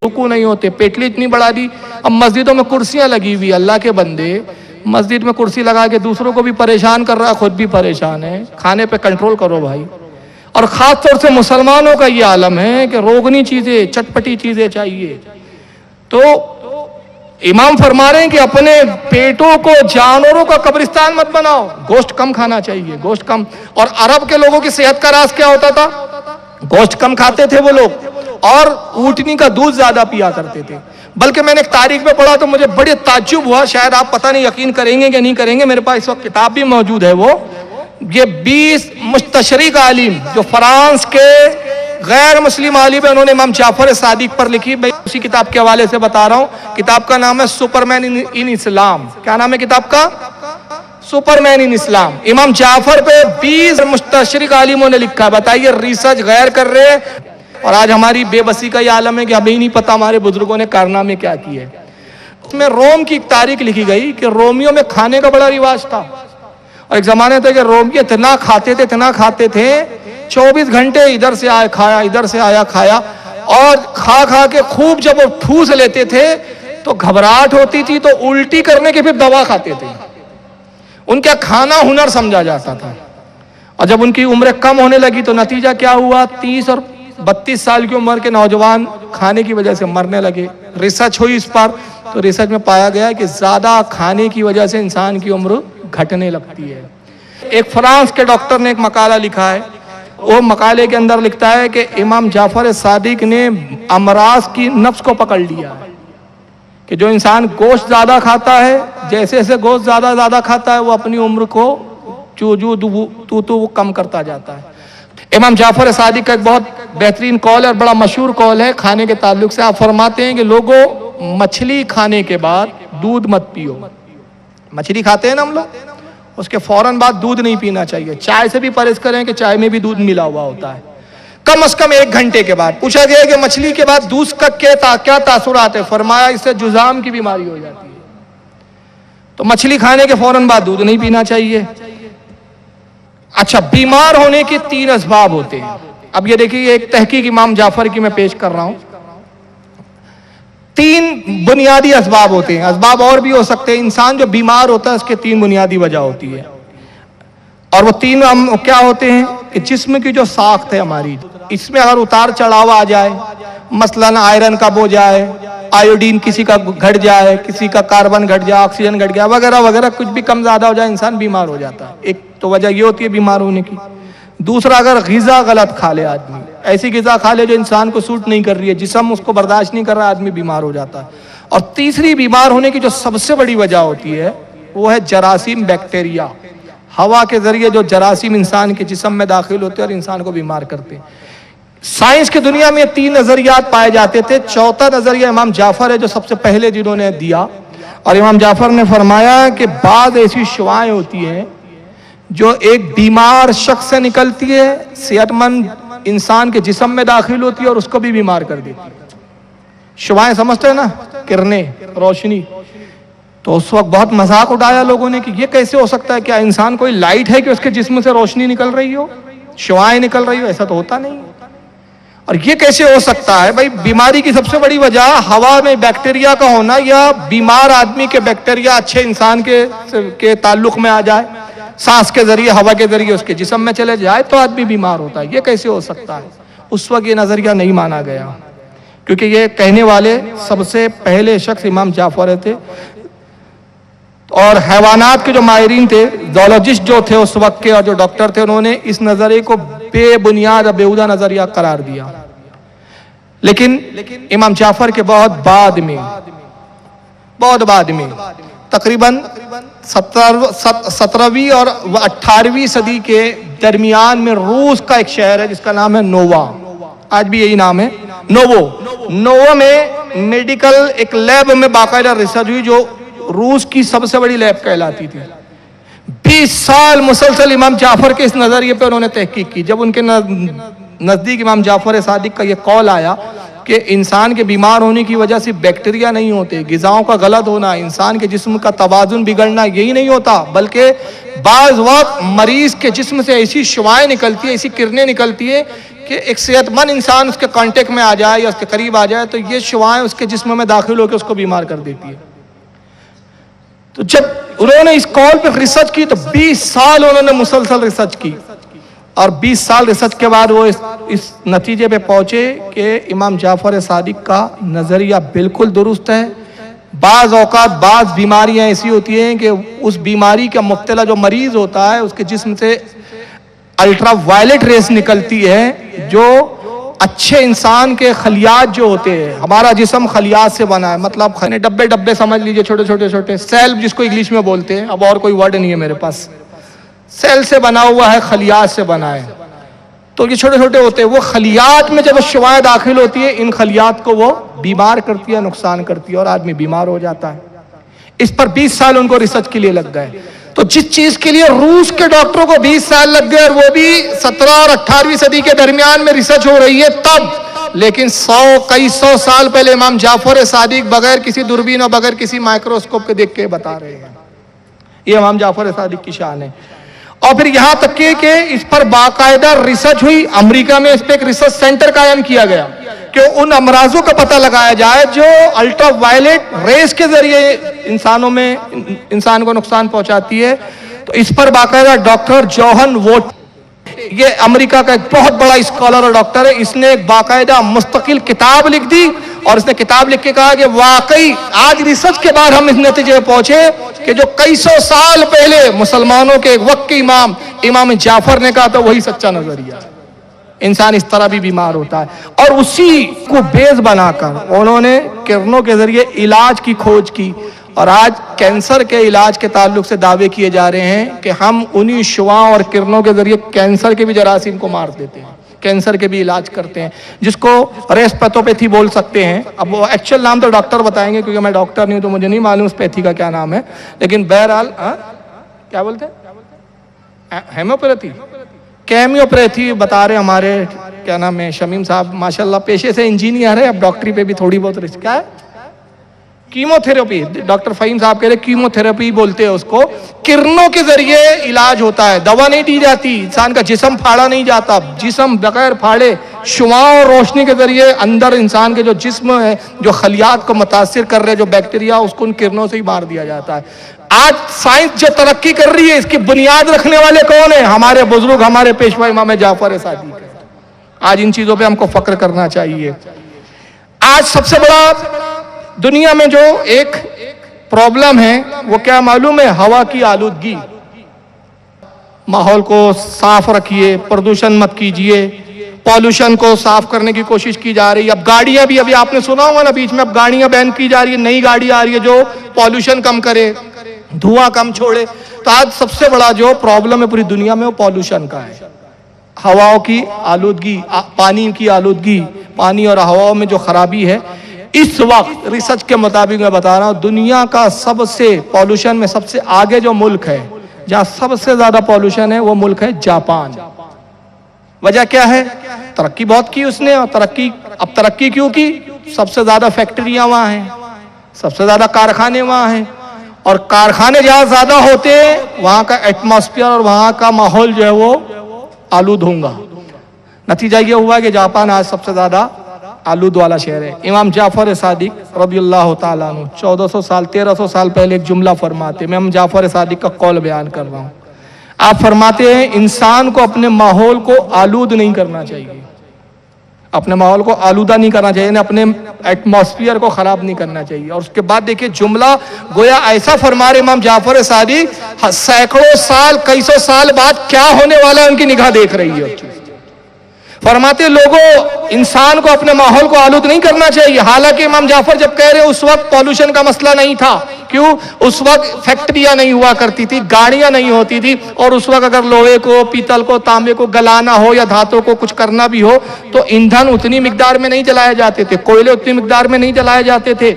رکوع نہیں ہوتے، پیٹلی اتنی بڑھا دی. اب مسجدوں میں کرسیاں لگی ہوئی، اللہ کے بندے مسجد میں کرسی لگا کے دوسروں کو بھی پریشان کر رہا ہے، خود بھی پریشان ہے. کھانے پہ کنٹرول کرو بھائی. اور خاص طور سے مسلمانوں کا یہ عالم ہے کہ روغنی چیزیں، چٹپٹی چیزیں چاہیے. تو امام فرما رہے ہیں کہ اپنے پیٹوں کو جانوروں کا قبرستان مت بناؤ. گوشت کم کھانا چاہیے، گوشت کم. اور عرب کے لوگوں کی صحت کا راز کیا ہوتا تھا؟ گوشت کم کھاتے تھے وہ لوگ اور اونٹنی کا دودھ زیادہ پیا کرتے تھے. بلکہ میں نے ایک تاریخ میں پڑھا تو مجھے بڑے تعجب ہوا، شاید آپ پتہ نہیں یقین کریں گے کہ نہیں کریں گے، میرے پاس اس وقت کتاب بھی موجود ہے. وہ یہ 20 مستشرق عالم جو فرانس کے غیر مسلم عالم ہیں، انہوں نے امام جعفر صادق پر لکھی. میں اسی کتاب کے حوالے سے بتا رہا ہوں. کتاب کا نام ہے سپرمین ان اسلام. کیا نام ہے کتاب کا؟ سپرمین ان اسلام. امام جعفر پہ 20 مستشرق عالموں نے لکھا. بتائیے ریسرچ غیر کر رہے ہیں. اور آج ہماری بے بسی کا یہ عالم ہے کہ ہمیں ہی نہیں پتا ہمارے بزرگوں نے کارنامے کیا کیے. اس میں روم کی ایک تاریخ لکھی گئی کہ رومیوں میں کھانے کا بڑا رواج تھا. اور ایک زمانے تھا کہ رومی اتنا کھاتے تھے 24 گھنٹے ادھر سے آیا کھایا، ادھر سے آیا کھایا. اور کھا کے خوب جب وہ ٹھوس لیتے تھے تو گھبراہٹ ہوتی تھی تو الٹی کرنے کے پھر دوا کھاتے تھے. ان کا کھانا ہنر سمجھا جاتا تھا. اور جب ان کی عمریں کم ہونے لگی تو نتیجہ کیا ہوا؟ 30 اور 32 سال کی عمر کے نوجوان کھانے کی وجہ سے مرنے لگے. ریسرچ ہوئی اس پر تو ریسرچ میں پایا گیا کہ زیادہ کھانے کی وجہ سے انسان کی عمر گھٹنے لگتی ہے. ایک فرانس کے ڈاکٹر نے ایک مقالہ لکھا ہے. وہ مقالے کے اندر لکھتا ہے کہ امام جعفر صادق نے امراض کی نفس کو پکڑ لیا ہے کہ جو انسان گوشت زیادہ کھاتا ہے، جیسے جیسے گوشت زیادہ کھاتا ہے وہ اپنی عمر کو وہ کم کرتا جاتا ہے. امام جعفر صادق کا ایک بہت بہترین قول ہے اور بڑا مشہور قول ہے کھانے کے تعلق سے. آپ فرماتے ہیں کہ لوگوں مچھلی کھانے کے بعد دودھ مت پیو. مچھلی کھاتے ہیں نا ہم لوگ، اس کے فوراً بعد دودھ نہیں پینا چاہیے. چائے سے بھی پرہیز کریں کہ چائے میں بھی دودھ ملا ہوا ہوتا ہے. کم از کم 1 گھنٹے کے بعد. پوچھا گیا کہ مچھلی کے بعد دودھ کا کیا تاثرات ہے؟ فرمایا اس سے جذام کی بیماری ہو جاتی ہے. تو مچھلی کھانے کے فوراً بعد دودھ نہیں پینا چاہیے. اچھا، بیمار ہونے کے 3 اسباب ہوتے ہیں. اب یہ دیکھیے ایک تحقیق امام جعفر کی میں پیش کر رہا ہوں. 3 بنیادی اسباب ہوتے ہیں. اسباب اور بھی ہو سکتے ہیں. انسان جو بیمار ہوتا ہے اس کے 3 بنیادی وجہ ہوتی ہے. اور وہ 3 کیا ہوتے ہیں کہ جسم کی جو ساخت ہے ہماری، اس میں اگر اتار چڑھاو آ جائے، مثلاً آئرن کم ہو جائے، آیوڈین کسی کا گھٹ جائے، کسی کا کاربن گھٹ جائے، آکسیجن گھٹ جائے وغیرہ وغیرہ، کچھ بھی کم زیادہ ہو جائے انسان بیمار ہو جاتا ہے. ایک تو وجہ یہ ہوتی ہے بیمار ہونے کی. دوسرا، اگر غذا غلط کھا لے آدمی، ایسی غذا کھا لے جو انسان کو سوٹ نہیں کر رہی ہے، جسم اس کو برداشت نہیں کر رہا، آدمی بیمار ہو جاتا ہے. اور تیسری بیمار ہونے کی جو سب سے بڑی وجہ ہوتی ہے وہ ہے جراثیم، بیکٹیریا. ہوا کے ذریعے جو جراثیم انسان کے جسم میں داخل ہوتے ہیں اور انسان کو بیمار کرتے ہیں. سائنس کی دنیا میں 3 نظریات پائے جاتے تھے. چوتھا نظریہ امام جعفر ہے جو سب سے پہلے جنہوں نے دیا. اور امام جعفر نے فرمایا کہ بعض ایسی شعاعیں ہوتی ہیں جو ایک بیمار شخص سے نکلتی ہے، صحت مند انسان کے جسم میں داخل ہوتی ہے اور اس کو بھی بیمار کر دیتی ہے. شعاعیں سمجھتے ہیں نا، کرنیں، روشنی. تو اس وقت بہت مذاق اٹھایا لوگوں نے کہ یہ کیسے ہو سکتا ہے؟ کیا انسان کوئی لائٹ ہے کہ اس کے جسم سے روشنی نکل رہی ہو، شعاعیں نکل رہی ہو؟ ایسا تو ہوتا نہیں. اور یہ کیسے ہو سکتا ہے؟ بھائی بیماری کی سب سے بڑی وجہ ہوا میں بیکٹیریا کا ہونا، یا بیمار آدمی کے بیکٹیریا اچھے انسان کے تعلق میں آ جائے، سانس کے ذریعے، ہوا کے ذریعے اس کے جسم میں چلے جائے تو آدمی بیمار ہوتا ہے. یہ کیسے ہو سکتا ہے؟ اس وقت یہ نظریہ نہیں مانا گیا کیونکہ یہ کہنے والے سب سے پہلے شخص امام جعفر تھے. اور حیوانات کے جو ماہرین تھے، زولوجسٹ جو تھے اس وقت کے اور جو ڈاکٹر تھے، انہوں نے اس نظریے کو بے بنیاد اور بیہودہ نظریہ قرار دیا. لیکن امام جعفر کے بہت بعد میں تقریباً 17ویں اور 18ویں صدی کے درمیان میں روس کا ایک شہر ہے جس کا نام ہے نووا. آج بھی یہی نام ہے، نووا میں میڈیکل ایک لیب میں باقاعدہ ریسرچ ہوئی جو روس کی سب سے بڑی لیب کہلاتی تھی. 20 سال مسلسل امام جعفر کے اس نظریے پہ انہوں نے تحقیق کی. جب ان کے نزدیک امام جعفر صادق کا یہ قول آیا کہ انسان کے بیمار ہونے کی وجہ سے بیکٹیریا نہیں ہوتے، غذاؤں کا غلط ہونا، انسان کے جسم کا توازن بگڑنا یہی نہیں ہوتا، بلکہ بعض وقت مریض کے جسم سے ایسی شعاعیں نکلتی ہے، ایسی کرنیں نکلتی ہے کہ ایک صحت مند انسان اس کے کانٹیکٹ میں آ جائے یا اس کے قریب آ جائے تو یہ شعاعیں اس کے جسم میں داخل ہو کے اس کو بیمار کر دیتی ہے. تو جب انہوں نے اس کال پہ ریسرچ کی تو 20 سال انہوں نے مسلسل ریسرچ کی, اور 20 سال ریسرچ کے بعد وہ اس نتیجے پہ پہنچے کہ امام جعفر صادق کا نظریہ بالکل درست ہے. بعض اوقات بعض بیماریاں ایسی ہوتی ہیں کہ اس بیماری کا مبتلا جو مریض ہوتا ہے اس کے جسم سے الٹرا وائلٹ ریز نکلتی ہے جو اچھے انسان کے خلیات جو ہوتے ہیں, ہمارا جسم خلیات سے بنا ہے, مطلب ڈبے ڈبے سمجھ لیجئے, چھوٹے چھوٹے چھوٹے سیل جس کو انگلش میں بولتے ہیں, اب اور کوئی ورڈ نہیں ہے میرے پاس. سیل سے بنا ہوا ہے, خلیات سے بنا ہے, تو یہ چھوٹے چھوٹے ہوتے ہیں. وہ خلیات میں جب شعاعیں داخل ہوتی ہے ان خلیات کو وہ بیمار کرتی ہے, نقصان کرتی ہے, اور آدمی بیمار ہو جاتا ہے. اس پر 20 سال ان کو ریسرچ کے لیے لگ گئے. تو جس چیز کے لیے روس کے ڈاکٹروں کو 20 سال لگ گئے, اور وہ بھی 17 اور 18ویں صدی کے درمیان میں ریسرچ ہو رہی ہے تب, لیکن کئی سو سال پہلے امام جعفر صادق بغیر کسی دوربین اور بغیر کسی مائکروسکوپ کے دیکھ کے بتا رہے ہیں. یہ امام جعفر صادق کی شان ہے. اور پھر یہاں تک کہ اس پر باقاعدہ ریسرچ ہوئی. امریکہ میں اس پہ ایک ریسرچ سینٹر قائم کیا گیا کہ ان امراضوں کا پتہ لگایا جائے جو الٹرا وائلٹ ریز کے ذریعے انسان کو نقصان پہنچاتی ہے. تو اس پر باقاعدہ ڈاکٹر جوہن ووٹ, یہ امریکہ کا ایک بہت بڑا اسکالر اور ڈاکٹر ہے, اس نے ایک باقاعدہ مستقل کتاب لکھ دی, اور اس نے کتاب لکھ کے کہا کہ واقعی آج ریسرچ کے بعد ہم اس نتیجے میں پہنچے کہ جو کئی سو سال پہلے مسلمانوں کے ایک وقت کے امام جعفر نے کہا تھا وہی سچا نظریہ ہے. انسان اس طرح بھی بیمار ہوتا ہے. اور اسی کو بیس بنا کر انہوں نے کرنوں کے ذریعے علاج کی کھوج کی, اور آج کینسر کے علاج کے تعلق سے دعوے کیے جا رہے ہیں کہ ہم انہی شعاعوں اور کرنوں کے ذریعے کینسر کے بھی جراثیم کو مار دیتے ہیں, کینسر کے بھی علاج کرتے ہیں, جس کو ریسپیتھوپیتھی بول سکتے ہیں. اب وہ ایکچوئل نام تو ڈاکٹر بتائیں گے کیونکہ میں ڈاکٹر نہیں ہوں تو مجھے نہیں معلوم اس پیتھی کا کیا نام ہے, لیکن بہرحال کیا بولتے ہیں, ہیموپیتھی, کیمیوپیتھی بتا رہے ہمارے کیا نام ہے شمیم صاحب, ماشاءاللہ پیشے سے انجینئر ہے, اب ڈاکٹری پہ بھی تھوڑی بہت رسک ہے. کیمو تھراپی, ڈاکٹر فہیم صاحب کہہ رہے کیمو تھراپی بولتے ہیں اس کو. کرنوں کے ذریعے علاج ہوتا ہے, دوا نہیں دی جاتی, انسان کا جسم پھاڑا نہیں جاتا, جسم بغیر پھاڑے شعاع اور روشنی کے ذریعے اندر انسان کے جو جسم ہے جو خلیات کو متاثر کر رہے جو بیکٹیریا اس کو ان کرنوں سے ہی مار دیا جاتا ہے. آج سائنس جو ترقی کر رہی ہے اس کی بنیاد رکھنے والے کون ہیں؟ ہمارے بزرگ, ہمارے پیشوا امام جعفر صادق. آج ان چیزوں پہ ہم کو فخر کرنا چاہیے. آج سب سے بڑا دنیا میں جو ایک پرابلم ہے وہ کیا معلوم ہے؟ ہوا کی آلودگی. ماحول کو صاف رکھیے, پردوشن مت کیجیے, پالوشن کو صاف کرنے کی کوشش کی جا رہی ہے. اب گاڑیاں بھی, ابھی آپ نے سنا ہوگا نا بیچ میں, اب گاڑیاں بین کی جا رہی ہے, نئی گاڑی آ رہی ہے جو پالوشن کم کرے, دھواں کم چھوڑے. تو آج سب سے بڑا جو پرابلم ہے پوری دنیا میں وہ پالوشن کا ہے. ہواؤں کی آلودگی, پانی کی آلودگی, پانی اور ہواؤں میں جو خرابی ہے. اس وقت ریسرچ کے مطابق میں بتا رہا ہوں دنیا کا سب سے پالوشن میں سب سے آگے جو ملک ہے, جہاں سب سے زیادہ پالوشن ہے, وہ ملک ہے جاپان. وجہ کیا ہے؟ ترقی بہت کی اس نے, اور ترقی کیوں کی؟ سب سے زیادہ فیکٹریاں وہاں ہیں, سب سے زیادہ کارخانے وہاں ہیں, اور کارخانے جہاں زیادہ ہوتے ہیں وہاں کا ایٹماسفیئر اور وہاں کا ماحول جو ہے وہ آلود ہوگا. نتیجہ یہ ہوا کہ جاپان آج سب سے زیادہ آلود والا شہر ہے. امام جعفر صادق رضی اللہ تعالیٰ عنہ 1400 سال 1300 سال پہلے ایک جملہ فرماتے, میں امام جعفر صادق کا قول بیان کر رہا ہوں. آپ فرماتے ہیں انسان کو اپنے ماحول کو آلود نہیں کرنا چاہیے, اپنے ماحول کو آلودہ نہیں کرنا چاہیے, اپنے ایٹماسفیئر کو خراب نہیں کرنا چاہیے. اور اس کے بعد دیکھیں جملہ گویا ایسا فرما رہے امام جعفر صادق, سینکڑوں سال کئی سو سال بعد کیا ہونے والا ہے ان کی نگاہ دیکھ رہی ہے. فرماتے لوگوں انسان کو اپنے ماحول کو آلود نہیں کرنا چاہیے. حالانکہ امام جعفر جب کہہ رہے اس وقت پالوشن کا مسئلہ نہیں تھا. کیوں؟ اس وقت فیکٹریاں نہیں ہوا کرتی تھی, گاڑیاں نہیں ہوتی تھی, اور اس وقت اگر لوہے کو, پیتل کو, تانبے کو گلانا ہو یا دھاتوں کو کچھ کرنا بھی ہو تو ایندھن اتنی مقدار میں نہیں جلائے جاتے تھے, کوئلے اتنی مقدار میں نہیں جلائے جاتے تھے.